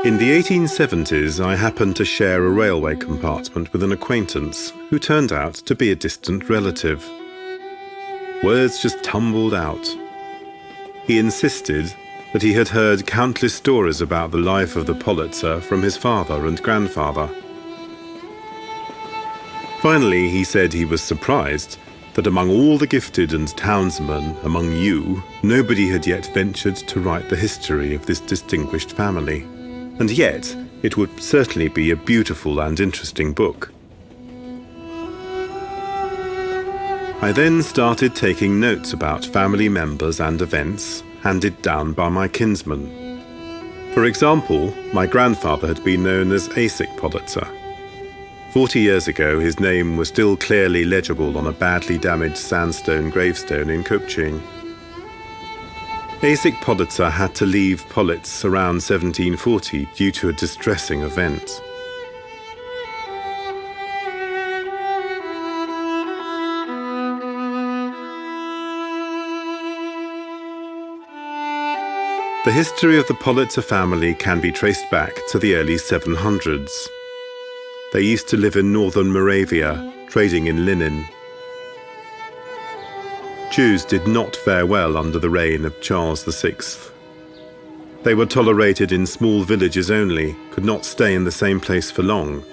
In the 1870s, I happened to share a railway compartment with an acquaintance who turned out to be a distant relative. Words just tumbled out. He insisted that he had heard countless stories about the life of the Politzer from his father and grandfather. Finally, he said he was surprised that among all the gifted and townsmen among you, nobody had yet ventured to write the history of this distinguished family. And yet, it would certainly be a beautiful and interesting book. I then started taking notes about family members and events handed down by my kinsmen. For example, my grandfather had been known as Eisik Politzer. 40 years ago, his name was still clearly legible on a badly damaged sandstone gravestone in Kopching. Eisik Politzer had to leave Politz around 1740 due to a distressing event. The history of the Politzer family can be traced back to the early 700s. They used to live in northern Moravia, trading in linen. Jews did not fare well under the reign of Charles VI. They were tolerated in small villages only, could not stay in the same place for long.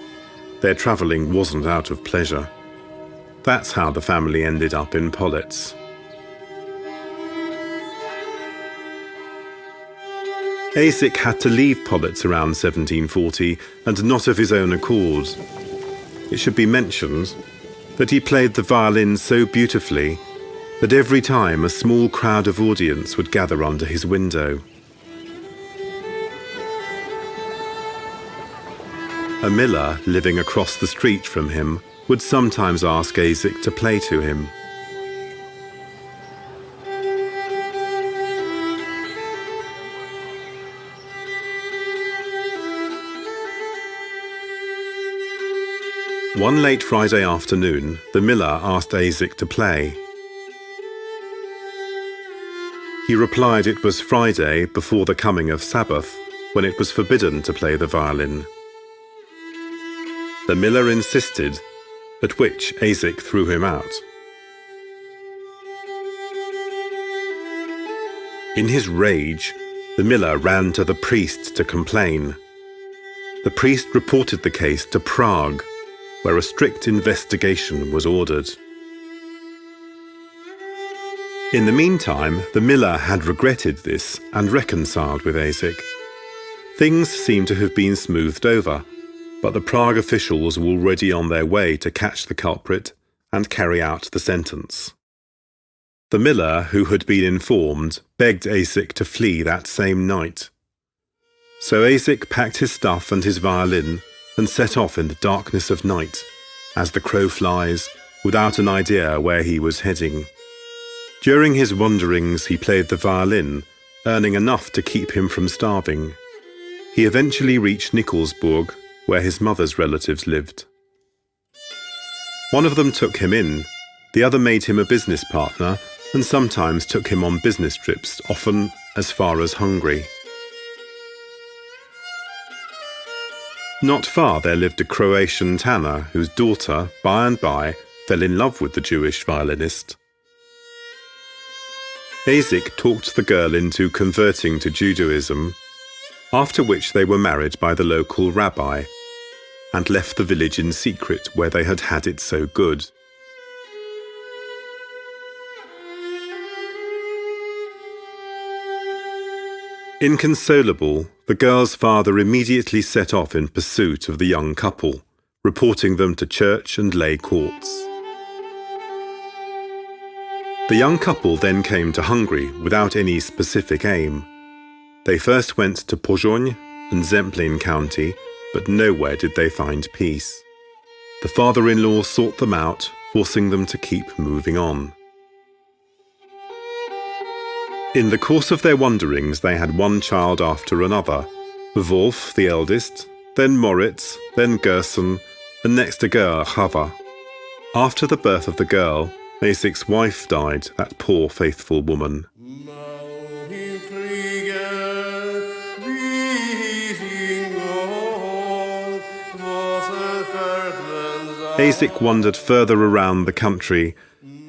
Their travelling wasn't out of pleasure. That's how the family ended up in Politz. Eisik had to leave Politz around 1740, and not of his own accord. It should be mentioned that he played the violin so beautifully that every time a small crowd of audience would gather under his window. A miller living across the street from him would sometimes ask Eisik to play to him. One late Friday afternoon, the miller asked Eisik to play. He replied it was Friday before the coming of Sabbath, when it was forbidden to play the violin. The miller insisted, at which Eisik threw him out. In his rage, the miller ran to the priest to complain. The priest reported the case to Prague, where a strict investigation was ordered. In the meantime, the miller had regretted this and reconciled with Eisik. Things seemed to have been smoothed over, but the Prague officials were already on their way to catch the culprit and carry out the sentence. The miller, who had been informed, begged Eisik to flee that same night. So Eisik packed his stuff and his violin and set off in the darkness of night, as the crow flies, without an idea where he was heading. During his wanderings, he played the violin, earning enough to keep him from starving. He eventually reached Nikolsburg, where his mother's relatives lived. One of them took him in, the other made him a business partner, and sometimes took him on business trips, often as far as Hungary. Not far there lived a Croatian tanner whose daughter, by and by, fell in love with the Jewish violinist. Eisik talked the girl into converting to Judaism, after which they were married by the local rabbi, and left the village in secret where they had had it so good. Inconsolable, the girl's father immediately set off in pursuit of the young couple, reporting them to church and lay courts. The young couple then came to Hungary without any specific aim. They first went to Pozsony and Zemplén County, but nowhere did they find peace. The father-in-law sought them out, forcing them to keep moving on. In the course of their wanderings, they had one child after another, Wolf, the eldest, then Moritz, then Gerson, and next a girl, Chava. After the birth of the girl, Eisik's wife died, that poor faithful woman. Eisik wandered further around the country,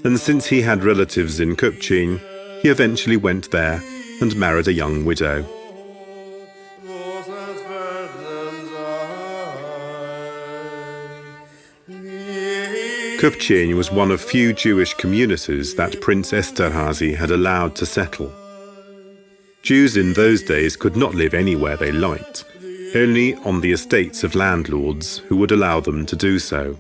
and since he had relatives in Köpchin, he eventually went there and married a young widow. Köpchin was one of few Jewish communities that Prince Esterhazy had allowed to settle. Jews in those days could not live anywhere they liked, only on the estates of landlords who would allow them to do so.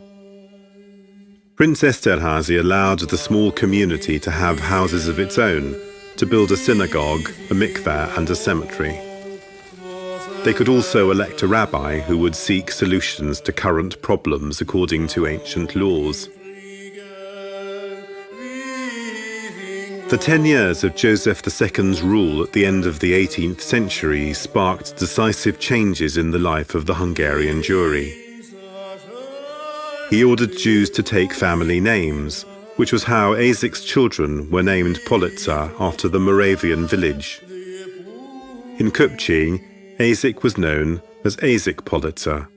Prince Esterhazy allowed the small community to have houses of its own, to build a synagogue, a mikveh and a cemetery. They could also elect a rabbi who would seek solutions to current problems according to ancient laws. The 10 years of Joseph II's rule at the end of the 18th century sparked decisive changes in the life of the Hungarian Jewry. He ordered Jews to take family names, which was how Eisik's children were named Politzer after the Moravian village. In Köpchin, Eisik was known as Eisik Politzer.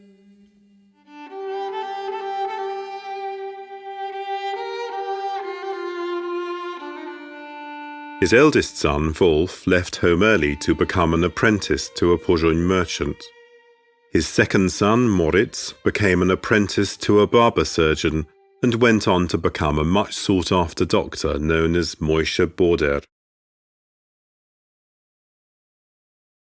His eldest son, Wolf, left home early to become an apprentice to a Pozsony merchant. His second son, Moritz, became an apprentice to a barber surgeon and went on to become a much sought-after doctor known as Moishe Border.